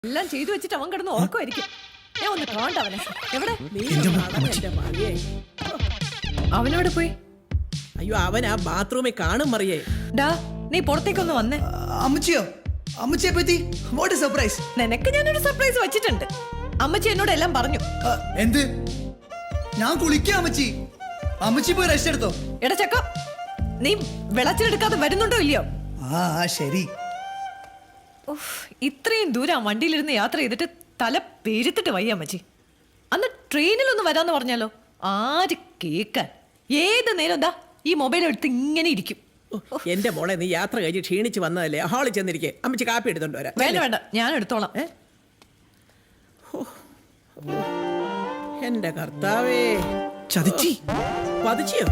എല്ലാം ചെയ്തു വെച്ചിട്ട് അവൻ കിടന്ന് ഉറക്കമായിരിക്കും. ഞാൻ ഒന്ന് കാണണ്ട അവനെ. എവിടെ അവനോട് പോയി? അയ്യോ, അവൻ ആ ബാത്റൂമിൽ കാണും മറിയേ. ഡാ, നീ പുറത്തേക്കൊന്ന് വന്നേ. അമ്മച്ചിയോ? അമ്മച്ചിയെ പറ്റി വാട്ട് എ സർപ്രൈസ്. നിനക്ക് ഞാനൊരു സർപ്രൈസ് വെച്ചിട്ടുണ്ട്. അമ്മച്ചി എന്നോട് എല്ലാം പറഞ്ഞു. എന്ത്? ഞാൻ കുളിക്കാം അമ്മച്ചി. അമ്മച്ചി പോയി റെസ്റ്റ് എടുത്തോ. എടാ ചക്ക, നീ വെളച്ചിലെടുക്കാതെ വരുന്നുണ്ടോ ഇല്ലയോ? ആ ശരി. ഇത്രയും ദൂരം വണ്ടിയിലിരുന്ന് യാത്ര ചെയ്തിട്ട് തല പെരുത്തിട്ട് വയ്യ അമ്മച്ചി. അന്ന് ട്രെയിനിലൊന്ന് വരാന്ന് പറഞ്ഞാലോ? ആര് കേക്കാൻ? ഏത് നേരം എന്താ ഈ മൊബൈൽ എടുത്ത് ഇങ്ങനെ ഇരിക്കും. എന്റെ മോളെ, നീ യാത്ര കഴിഞ്ഞ് ക്ഷീണിച്ച് വന്നതല്ലേ, ഹാളിൽ ചെന്നിരിക്കേ. അമ്മച്ചി കാപ്പി എടുത്തോണ്ട് വരാം. വേണ്ട വേണ്ട, ഞാൻ എടുത്തോളാം. എന്റെ കർത്താവേ. ചതിച്ചി. പതിച്ചിയോ?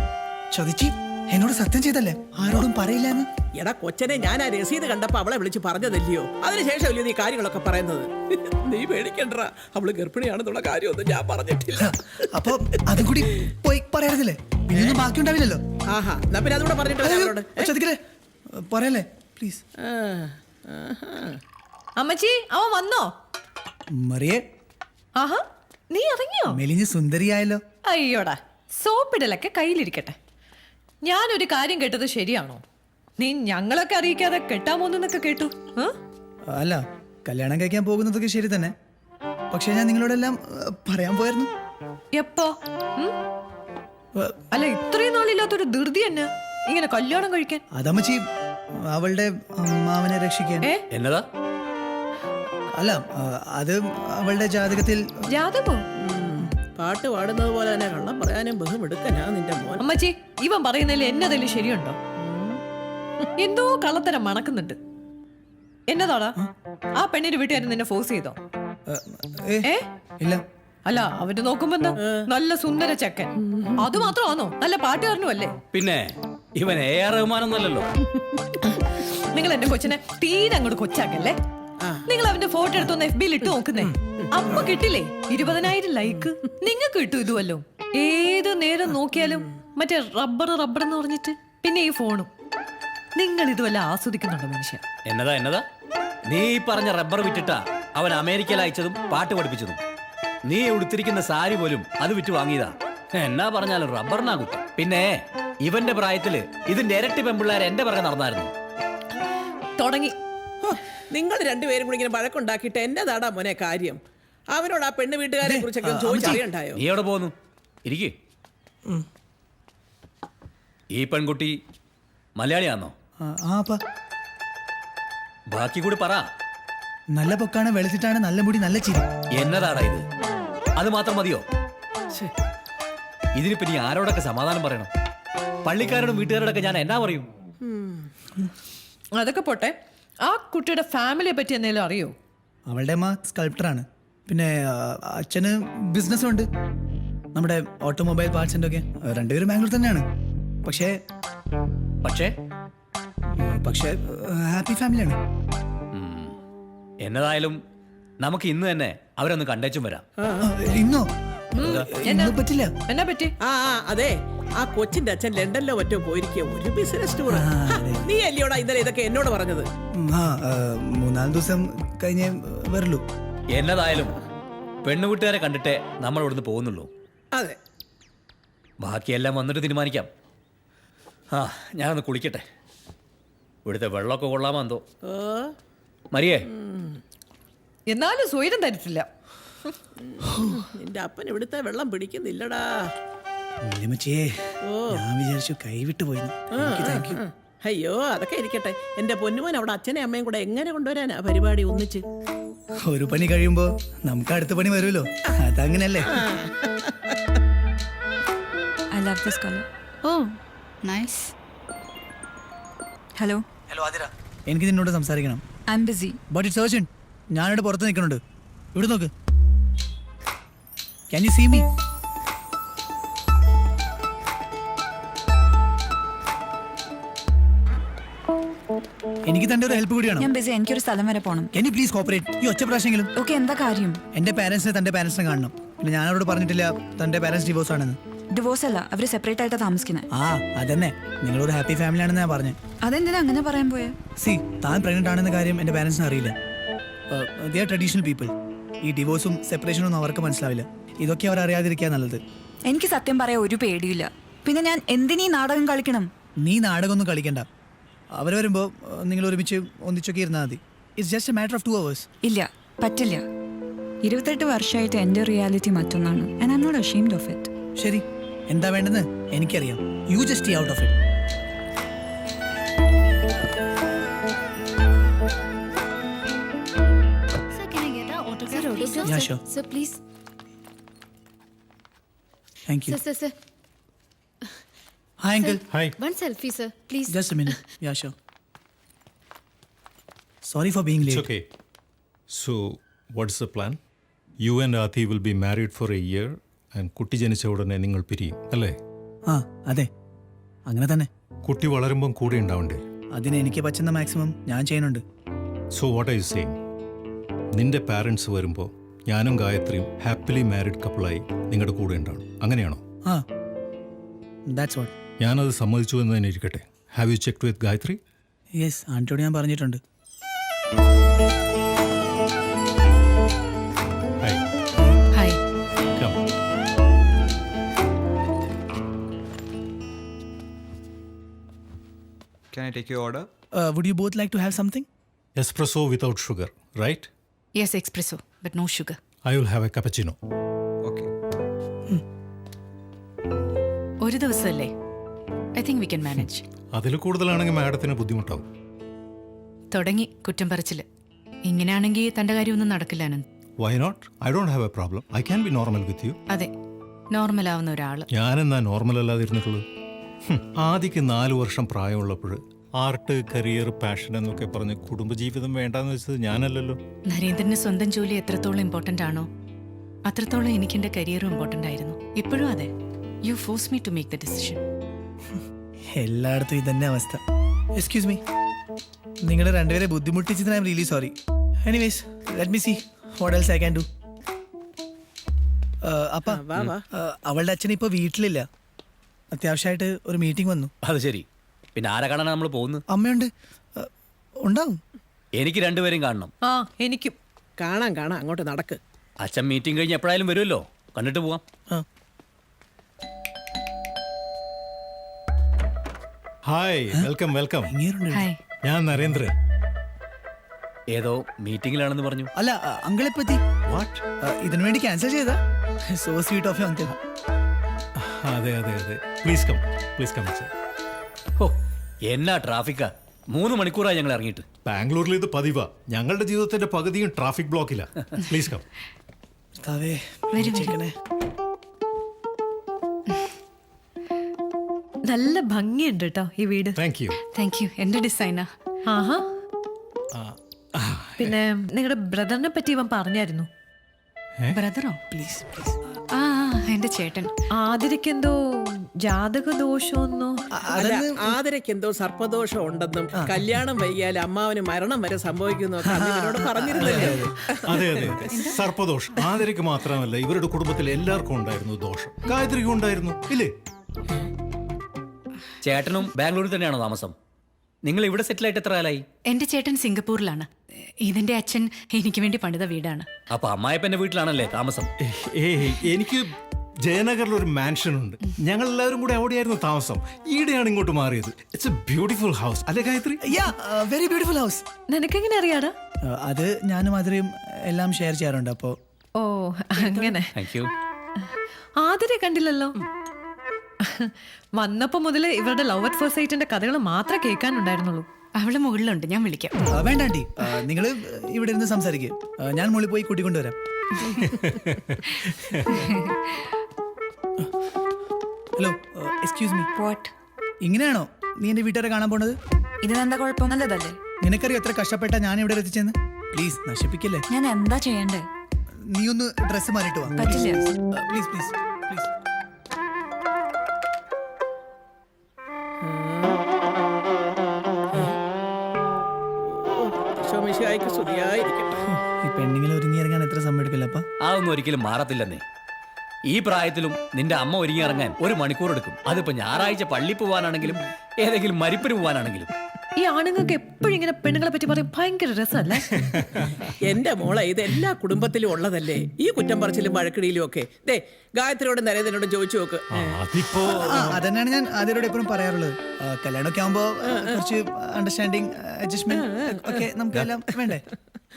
ചതിച്ചി എന്നോട് സത്യം ചെയ്തല്ലേ ആരോടും പറയില്ലെന്ന്. എടാ കൊച്ചനെ, ഞാൻ ആ രസീത് കണ്ടപ്പോ അവളെ വിളിച്ച് പറഞ്ഞതല്ലയോ? അതിനുശേഷമല്ലയോ നീ കാര്യങ്ങളൊക്കെ പറയുന്നത്? നീ പേടിക്കണ്ട, അവള് ഗർഭിണിയാണെന്നുള്ള കാര്യമൊന്നും ഞാൻ പറഞ്ഞിട്ടില്ല. അപ്പൊ അതും കൂടി പോയി പറയാറില്ലേ? പിന്നെ ബാക്കി ഉണ്ടാവില്ലല്ലോ. ആഹാ, എന്നാ പിന്നെ അതുകൂടെ പറഞ്ഞിട്ട് ചതിക്കലേ പറയല്ലേ പ്ലീസ്. അമ്മച്ചി, അവൻ വന്നോ? മറിയേ, ആഹാ, നീ ഇറങ്ങിയോ? മെലിഞ്ഞ് സുന്ദരിയായല്ലോ. അയ്യോടാ, സോപ്പിടലൊക്കെ കയ്യിലിരിക്കട്ടെ. ഞാനൊരു കാര്യം കേട്ടത് ശരിയാണോ? നീ ഞങ്ങളൊക്കെ അറിയിക്കാതെ കെട്ടാൻ പോകുന്നൊക്കെ കേട്ടു. അല്ല, കല്യാണം കഴിക്കാൻ പോകുന്നതൊക്കെ ശരി തന്നെ. പക്ഷെ ഞാൻ നിങ്ങളോടെല്ലാം പറയാൻ പോയായിരുന്നു. എപ്പോ? അല്ല, ഇത്രയും നാളില്ലാത്തൊരു ധൃതി തന്നെ ഇങ്ങനെ കല്യാണം കഴിക്കാൻ. അതമ്മച്ചി അവളുടെ അമ്മാവനെ രക്ഷിക്കാൻ. എന്നതാ? അല്ല, അത് അവളുടെ ജാതകത്തിൽ. ജാതകോ? പാട്ട് പാടുന്നത് പോലെ തന്നെ കള്ളം പറയാനും ബഹുമെടുക്കനാ നിന്റെ മോൻ. അമ്മച്ചി, ഇവൻ പറയുന്നതിൽ എന്നതിൽ ശരിയുണ്ടോ? എന്തോ കള്ളത്തരം മണക്കുന്നുണ്ട്. എന്നതാടാ? ആ പെണ്ണിന്റെ വീട്ടുകാരൻ നിന്നെ ഫോഴ്സ് ചെയ്തോ? ഇല്ല. അല്ല, അവര് നോക്കുമ്പോ എന്താ നല്ല സുന്ദര ചെക്കൻ. അത് മാത്രമാണോ? നല്ല പാട്ടുകാരനും അല്ലേ? പിന്നെ ഇവൻ AR റഹ്മാനൊന്നല്ലോ. നിങ്ങൾ എന്റെ കൊച്ചിനെ തീരെ അങ്ങോട്ട് കൊച്ചാക്കല്ലേ. നിങ്ങൾ അവന്റെ ഫോട്ടോ എടുത്തൊന്ന് FB-ൽ ഇട്ട് നോക്കുന്നേ. അപ്പൊ കിട്ടില്ലേ 20,000 ലൈക്ക്? നിങ്ങൾക്ക് കിട്ടും ഇതുവല്ലോ. ഏത് നേരം നോക്കിയാലും മറ്റേ റബ്ബർ എന്ന് പറഞ്ഞിട്ട്, പിന്നെ ഈ ഫോണും. നിങ്ങൾ ഇതുവല്ല ആസ്വദിക്കുന്നുണ്ടോ മനുഷ്യ? എന്നതാ? നീ പറഞ്ഞ റബ്ബർ വിറ്റിട്ടാ അവൻ അമേരിക്കയിൽ അയച്ചതും പാട്ട് പഠിപ്പിച്ചതും. നീ ഉടുത്തിരിക്കുന്ന സാരി പോലും അത് വിറ്റ് വാങ്ങിയതാ. എന്നാ പറഞ്ഞാലും റബ്ബറിനാ കുറ്റം. പിന്നെ ഇവന്റെ പ്രായത്തില് ഇതിന്റെ ഇരട്ടി പെമ്പിള്ളേരെ എന്റെ പിറകെ നടന്നായിരുന്നു. തുടങ്ങി. നിങ്ങൾ രണ്ടുപേരും കൂടി ഇങ്ങനെ വഴക്കുണ്ടാക്കിയിട്ട് എന്നതാടാ മോനെ കാര്യം? അവനോട് ആ പെണ്ണ് വീട്ടുകാരെ കുറിച്ചൊക്കെ ചോദിച്ചറിയണ്ടായോ? നീ എവിടെ പോകുന്നു? ഇരിക്കേ. ഈ പെൺകുട്ടി മലയാളിയാണോ? ബാക്കി കൂടി പറ. നല്ല പൊക്കാണ്, വെളുത്തിട്ടാണ്, നല്ല മുടി, നല്ല ചിരി. എന്നതാടാ ഇത്? അത് മാത്രം മതിയോ? ഇതിനിപ്പോ നീ ആരോടൊക്കെ സമാധാനം പറയണം? പള്ളിക്കാരോടും വീട്ടുകാരോടൊക്കെ ഞാൻ എന്നാ പറയും? അതൊക്കെ പോട്ടെ, ആ കുട്ടിയുടെ ഫാമിലിയെ പറ്റി എന്തെങ്കിലും അറിയോ? അവളുടെ അമ്മ സ്കൾപ്റ്ററാണ്. പിന്നെ അച്ഛന് ബിസിനസ്സും ഉണ്ട്, നമ്മുടെ ഓട്ടോമൊബൈൽ പാർട്സിൻ്റെ ഒക്കെ. രണ്ടുപേരും ബാംഗ്ലൂർ തന്നെയാണ്. പക്ഷേ ഹാപ്പി ഫാമിലിയാണ്. എന്നതായാലും നമുക്ക് ഇന്ന് തന്നെ അവരൊന്ന് കണ്ടേച്ചും വരാം. ഇന്നോ? പറ്റില്ല. എന്നാ പറ്റി? അതെ, ആ കൊച്ചിന്റെ അച്ഛൻ ലണ്ടനിലോ മറ്റോ പോയിരിക്കുക, ഒരു ബിസിനസ് ടൂർ. നീ അല്ലയോടാ ഇന്നലെ ഇതൊക്കെ എന്നോട് പറഞ്ഞത്? 3-4 ദിവസം കഴിഞ്ഞേ വരുള്ളൂ. എന്നതായാലും പെണ്ണുകൂട്ടുകാരെ കണ്ടിട്ടേ നമ്മൾ ഇവിടുന്ന് പോകുന്നുള്ളൂ. അതെ, ബാക്കിയെല്ലാം വന്നിട്ട് തീരുമാനിക്കാം. ഞാനൊന്ന് കുളിക്കട്ടെ. ഇവിടുത്തെ വെള്ളമൊക്കെ കൊള്ളാമോ എന്തോ. മരിയേ, എന്നാലും സ്വൈരം തരത്തില്ല. നിന്റെ അപ്പൻ ഇവിടുത്തെ വെള്ളം പിടിക്കുന്നില്ലടാ. ഞാൻ വിചാരിച്ചു കൈവിട്ട് പോയി. അയ്യോ, അതൊക്കെ ഇരിക്കട്ടെ. എന്റെ പൊന്നുമോൻ അവിടെ അച്ഛനെ അമ്മയും കൂടെ എങ്ങനെ കൊണ്ടുവരാനാ പരിപാടി ഒന്നിച്ച്? ഒരു പണി കഴിയുമ്പോ നമുക്ക് അടുത്ത പണി വരുമല്ലോ, അതങ്ങനല്ലേ? I love this color. Oh, nice. Hello. Hello Athira, എനിക്ക് നിന്നോട് സംസാരിക്കണം. I'm busy. But it's urgent. ഞാനിവിടെ പുറത്ത് നിൽക്കുന്നുണ്ട്. ഇവിടെ നോക്ക്. Can you see me? എനിക്ക് തന്റെ ഒരു ഹെൽപ്പ് കൂടിയാണ്. ഞാൻ ബിസി, എനിക്കൊരു സ്ഥലം വരെ പോകണം. Can you please cooperate? ഈ ഒറ്റ പ്രാവശ്യമെങ്കിലും. ഓക്കെ, എന്താ കാര്യം? എന്റെ പാരന്റ്സിനെ തന്റെ പാരന്റ്സിനെ കാണണം. പിന്നെ ഞാൻ അവരോട് പറഞ്ഞിട്ടില്ല തന്റെ പാരന്റ്സ് ഡിവോഴ്സ് ആണെന്ന്. ഡിവോഴ്സ് അല്ല, അവര് സെപ്പറേറ്റ് ആയിട്ടാ താമസിക്കുന്നത്. അതന്നെ, നിങ്ങളൊരു ഹാപ്പി ഫാമിലി ആണെന്ന് ഞാൻ പറഞ്ഞു. അതെന്തിനാ അങ്ങനെ പറയാൻ പോയെ? താൻ പ്രഗ്നന്റ് ആണെന്ന കാര്യം എന്റെ പാരന്റ്സിന് അറിയില്ല. They are traditional people. ഈ ഡിവോഴ്സും സെപ്പറേഷനും ഒന്നും അവർക്ക് മനസ്സിലാവില്ല. ഇതൊക്കെ അവർ അറിയാതിരിക്കാൻ നല്ലത്. എനിക്ക് സത്യം പറയാൻ ഒരു പേടിയില്ല. പിന്നെ ഞാൻ എന്തിനീ നാടകം കളിക്കണം? നീ നാടകമൊന്നും കളിക്കണ്ട. അവർ വരുമ്പോൾ നിങ്ങൾ ഒരുമിച്ച് ഒന്നിച്ചൊക്കെ ഇരുന്നാൽ മതി. It's just a matter of 2 hours. ഇല്ല, പറ്റില്ല. 28 വർഷമായിട്ട് എൻ്റെ റിയാലിറ്റി മറ്റൊന്നാണ്. And I am not ashamed of it. ശരി, എന്താ വേണ്ടെന്ന് എനിക്കറിയാം. You just stay out of it. Sir, can I get an autograph, please? Yeah, sure. Sir, please. Thank you. Sir. Hi uncle. Hi. One selfie, sir, please. Just a minute. Yeah, sure. Sorry for being It's late. okay. So, what's the plan? You and Athi will be married for a year and കുട്ടി ജനിച്ച ഉടനെ നിങ്ങൾ പിരിയും അല്ലേ? ആ അതെ, അങ്ങനെ തന്നെ. കുട്ടി വളരുമ്പം കൂടെ ഉണ്ടാവണ്ടേ? അതിന് എനിക്ക് പറ്റുന്ന മാക്സിമം ഞാൻ ചെയ്യുന്നുണ്ട്. So what are you saying? നിന്റെ പാരൻസ് വരുമ്പോൾ ഞാനും ഗായത്രിയും ഹാപ്പിലി മാരിഡ് കപ്പിളായി നിങ്ങളുടെ കൂടെ ഉണ്ടാവണം, അങ്ങനെയാണോ? ആ, ദാറ്റ്സ് വാട്ട്. ഞാനത് സമ്മതിച്ചു എന്ന് തന്നെ ഇരിക്കട്ടെ. Have you checked with Gayathri? Yes, ആൻറ്റിയോട് ഞാൻ പറഞ്ഞിട്ടുണ്ട്. Hi, Hi. Come. Can I take your order? Would you both like to have something? Espresso without sugar, right? Yes, espresso, but no sugar. I will have a cappuccino. Okay. ഒരു ദിവസമല്ലേ? I think we can manage. അതിൽ കൂടുതലാണെങ്കിൽ മാഡത്തിന് ബുദ്ധിമുട്ടാവും. തുടങ്ങി കുറ്റം പറച്ചില്. ഇങ്ങനെയാണെങ്കിൽ തന്റെ കാര്യമൊന്നും നടക്കില്ല Anand. Why not? I don't have a problem. I can be normal with you. അതെ, നോർമൽ ആവുന്ന ഒരാള്. ഞാനെന്നാ നോർമൽ അല്ലാതിരുന്നിട്ടുള്ളത്? ആദ്യക്ക് 4 വർഷം പ്രായമുള്ളപ്പോൾ ആർട്ട്, കരിയർ, പാഷൻ എന്നൊക്കെ പറഞ്ഞ് കുടുംബജീവിതം വേണ്ടാന്ന് വെച്ചത് ഞാനല്ലല്ലോ. നരേന്ദ്രന് സ്വന്തം ജോലി എത്രത്തോളം ഇമ്പോർട്ടന്റ് ആണോ അത്രത്തോളം എനിക്ക് എന്റെ കരിയറും ഇമ്പോർട്ടന്റ് ആയിരുന്നു. ഇപ്പോഴും അതെ. You force me to make the decision. എല്ലായിടത്തും ഇതന്നെ അവസ്ഥ. എക്സ്ക്യൂസ് മീ, നിങ്ങളെ രണ്ടുപേരെ ബുദ്ധിമുട്ടിച്ചതിന് I am really sorry. Anyways, let me see what else I can do. അപ്പ വാ വാ. അവളുടെ അച്ഛൻ ഇപ്പോൾ വീട്ടിലില്ല. അത്യാവശ്യമായിട്ട് ഒരു മീറ്റിംഗ് വന്നു. അത് ശരി. പിന്നെ ആരെ കാണാനാണ് നമ്മൾ പോകുന്നത്? അമ്മയുണ്ട്, ഉണ്ടാവും. എനിക്ക് രണ്ടുപേരും കാണണം. ആ എനിക്കും. കാണാം കാണാം, അങ്ങോട്ട് നടക്ക്. അച്ഛൻ മീറ്റിംഗ് കഴിഞ്ഞ് എപ്പോഴായാലും വരുമല്ലോ, കണ്ടിട്ട് പോവാം. ആ, ഹായ്, വെൽക്കം വെൽക്കം. ഇങ്ങേരുണ്ട്. ഹായ്. ഞാൻ നരേന്ദ്രൻ. ഏതോ മീറ്റിംഗിലാണെന്ന് പറഞ്ഞു. അല്ല, അങ്കിളെ പറ്റി വാട്ട്? ഇതിനു വേണ്ടി ക്യാൻസൽ ചെയ്താ? So sweet of you uncle. അതെ അതെ അതെ, പ്ലീസ് കം, പ്ലീസ് കം. ഓ, എന്നാ ട്രാഫിക്കാ! 3 മണിക്കൂറായി ഞങ്ങൾ ഇറങ്ങിയിട്ട്. ബാംഗ്ലൂരിൽ ഇത് പതിവാ. ഞങ്ങളുടെ ജീവിതത്തിന്റെ പകുതിയും ട്രാഫിക് ബ്ലോക്കില്ല. Please come. നല്ല ഭംഗിയുണ്ട് കേട്ടോ ഈ വീട്. Thank you. Thank you. എന്റെ ഡിസൈനാ. ആഹാ. പിന്നെ നിങ്ങളുടെ ബ്രദറിനെ പറ്റി ഇവൻ പറഞ്ഞായിരുന്നു. ബ്രദറോ? Please please. ആ, എന്റെ ചേട്ടൻ. ആതിരക്കെന്തോ ജാതക ദോഷമൊന്നോ. അല്ല, ആതിരയ്ക്ക് എന്തോ സർപ്പദോഷം ഉണ്ടെന്നും കല്യാണം വൈകിയാൽ അമ്മാവന് മരണം വരെ സംഭവിക്കുന്നൊക്കെ അന്ന് ഇവരോട് പറഞ്ഞിരുന്നല്ലോ. അതെ അതെ അതെ, സർപ്പദോഷം ആതിരയ്ക്ക് മാത്രമല്ല, ഇവരുടെ കുടുംബത്തിൽ എല്ലാവർക്കും ഉണ്ടായിരുന്നു ദോഷം. ഗായത്രിക്കും ഉണ്ടായിരുന്നു, ഇല്ലേ? ചേട്ടനും ബാംഗ്ലൂരിൽ തന്നെയാണോ താമസം? നിങ്ങൾ ഇവിടെ സെറ്റിൽ ആയിട്ട് എത്ര കാലായി? എന്റെ ചേട്ടൻ സിംഗപ്പൂരിലാണ്. ഇതിന്റെ അച്ഛൻ എനിക്ക് വേണ്ടി പണിത വീടാണ്. അപ്പൊ അമ്മായപ്പന്റെ വീട്ടിലാണല്ലേ താമസം? എനിക്ക് ജയനഗറിൽ ഒരു മാൻഷൻ ഉണ്ട്. ഞങ്ങൾ എല്ലാവരും കൂടെ അവിടെയായിരുന്നു താമസം. ഈടെയാണ് ഇങ്ങോട്ട് മാറിയത്. ഇറ്റ്സ് എ ബ്യൂട്ടിഫുൾ ഹൗസ് അല്ലേ ഗായത്രി? Very beautiful house. നിനക്കെങ്ങനെ അറിയാടാ? അത് ഞാനും അതിലും എല്ലാം ഷെയർ ചെയ്യാറുണ്ട്. അപ്പോ ഓ അങ്ങനെ. Thank you. ആതിരെ കണ്ടില്ലല്ലോ. വന്നപ്പോ മുതല് ഇവരുടെ ലവ് അറ്റ് ഫസ്റ്റ് സൈറ്റിന്റെ കഥകൾ മാത്രമേ കേൾക്കാനുണ്ടായിരുന്നുള്ളൂ. അവള് മുകളിലുണ്ട്, ഞാൻ വിളിക്കാം. വേണ്ട ആന്റി, നിങ്ങൾ ഇവിടെ ഇരുന്ന് സംസാരിക്കുക. ഞാൻ മുകളിൽ പോയി കൂട്ടിക്കൊണ്ടുവരാം. Hello, excuse me. വാട്ട്? ഇങ്ങനെയാണോ നീ എന്റെ വീട്ടുകാരെ കാണാൻ പോണത്? ഇതിനെന്താ കുഴപ്പം? നല്ലതല്ലേ? നിനക്കറിയോ എത്ര കഷ്ടപ്പെട്ട ഞാൻ ഇവിടെ എത്തിച്ചെന്ന്? പ്ലീസ് നശിപ്പിക്കല്ലേ. ഞാൻ എന്താ ചെയ്യണ്ടേ? നീ ഒന്ന് ഡ്രസ്സ് മാറിയിട്ട് വാ. പറ്റില്ല. Please please please. ശോമിശിഹായ്ക്ക് സ്തുതിയായിരിക്കട്ടെ. ഈ പെണ്ണിങ്ങനെ ഒരുങ്ങിയിറങ്ങാൻ എത്ര സമയം എടുക്കില്ലപ്പാ? അതൊന്നും ഒരിക്കലും മാറത്തില്ലെന്നേ. ഈ പ്രായത്തിലും നിന്റെ അമ്മ ഒരുങ്ങി ഇറങ്ങാൻ 1 മണിക്കൂർ എടുക്കും. അതിപ്പോ ഞായറാഴ്ച പള്ളി പോവാനാണെങ്കിലും ഏതെങ്കിലും മരിപ്പിന് പോവാനാണെങ്കിലും. ഈ ആണുങ്ങൾക്ക് എപ്പോഴും ഇങ്ങനെ പെണ്ണുങ്ങളെ പറ്റി പറയും ഭയങ്കര രസമല്ലേ? എന്റെ മോളെ ഇത് എല്ലാ കുടുംബത്തിലും ഉള്ളതല്ലേ, ഈ കുറ്റം പറച്ചിലും വഴക്കിടിയിലും ഒക്കെ. ദേ ഗായത്രിയോടും നരേന്ദ്രനോടും ചോദിച്ചു നോക്ക്. അതിപ്പോ അതന്നെയാണ് ഞാൻ ആദ്യരോട് എപ്പോഴും പറയാറുള്ളത്. കല്യാണമൊക്കെ ആകുമ്പോ കുറച്ച് അണ്ടർസ്റ്റാൻഡിങ് അഡ്ജസ്റ്റ്മെന്റ് ഒക്കെ നമുക്ക് എല്ലാം വേണ്ടേ?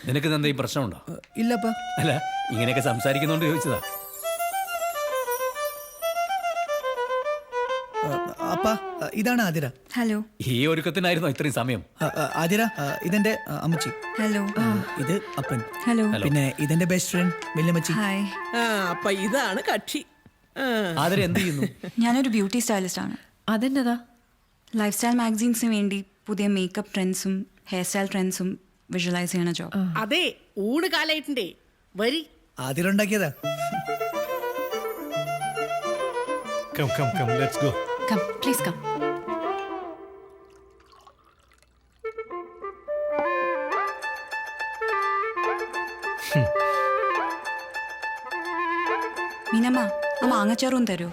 നിനക്ക് എന്തെങ്കിലും പ്രശ്നമുണ്ടോ? ഇല്ലപ്പാ. അല്ല, ഇങ്ങനെയൊക്കെ സംസാരിക്കുന്നോണ്ട് ചോദിച്ചതാ. അപ്പ ഇതാണ് ആതിര. ഹലോ. ഈ ഒരുക്കത്തിനായിരുന്നോ ഇത്രയും സമയം? ആതിര ഇതെന്റെ അമ്മച്ചി. ഹലോ. ഇത് അപ്പൻ. ഹലോ. പിന്നെ ഇതെന്റെ ബെസ്റ്റ് ഫ്രണ്ട് വല്യമ്മച്ചി. ഹായ്. അപ്പൊ ഇതാണ് കക്ഷി. ആതിര എന്ത് ചെയ്യുന്നു? ഞാനൊരു ബ്യൂട്ടി സ്റ്റൈലിസ്റ്റ് ആണ്. അതെന്നതാ? ലൈഫ് സ്റ്റൈൽ മാഗസീൻസിന് വേണ്ടി പുതിയ മേക്കപ്പ് ട്രെൻഡ്സും ഹെയർ സ്റ്റൈൽ ട്രെൻഡ്സും വിഷ്വലൈസ് ചെയ്യണ ജോബ്. അതെ, ഊണ് കാലായിട്ടുണ്ട്. വരി. ആതിര ഉണ്ടാക്കിയതാ. Come let's go. Come please come. Meenamma ആ മാങ്ങച്ചാറും തരൂ.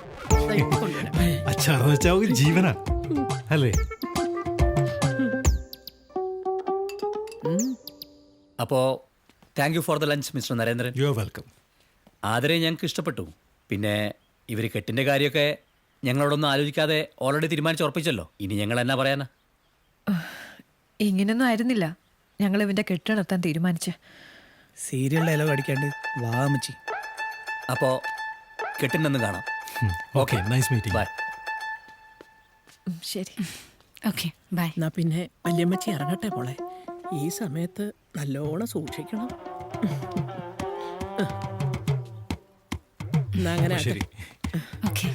അച്ചാറെന്ന് വെച്ചാൽ ഒരു ജീവനാ അല്ലേ? അപ്പോ thank you for the lunch mister Narendran. You are welcome. ആതിരെ ഞങ്ങൾക്ക് ഇഷ്ടപ്പെട്ടു. പിന്നെ ഇവർ കെട്ടിൻ്റെ കാര്യമൊക്കെ ഞങ്ങളോടൊന്നും ആലോചിക്കാതെ ഓൾറെഡി തീരുമാനിച്ച് ഉറപ്പിച്ചല്ലോ. ഇനി ഞങ്ങൾ എന്നാ പറയാനാ? ഇങ്ങനൊന്നും ആയിരുന്നില്ല ഞങ്ങൾ ഇവന്റെ കെട്ടിടത്താൻ തീരുമാനിച്ചേ. സീരിയൽ ഡയലോഗ് അടിക്കാണ്ട് വാ അമ്മച്ചി. അപ്പോൾ കെട്ടിനൊന്നും കാണാം. Okay, nice meeting. ബൈ. ശരി. Okay bye. എന്നാ പിന്നെ വല്യമ്മച്ചി ഇറങ്ങട്ടെ മോളെ. ഈ സമയത്ത് നല്ലോണം സൂക്ഷിക്കണം. എന്നാ അങ്ങനെ ആട്ടെ. ശരി. ഓക്കെ.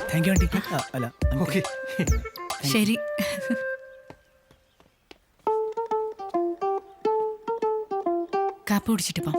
Thank you aunty. അല്ല ഓക്കെ. ശരി. കാപ്പി കുടിച്ചിട്ട് പോം.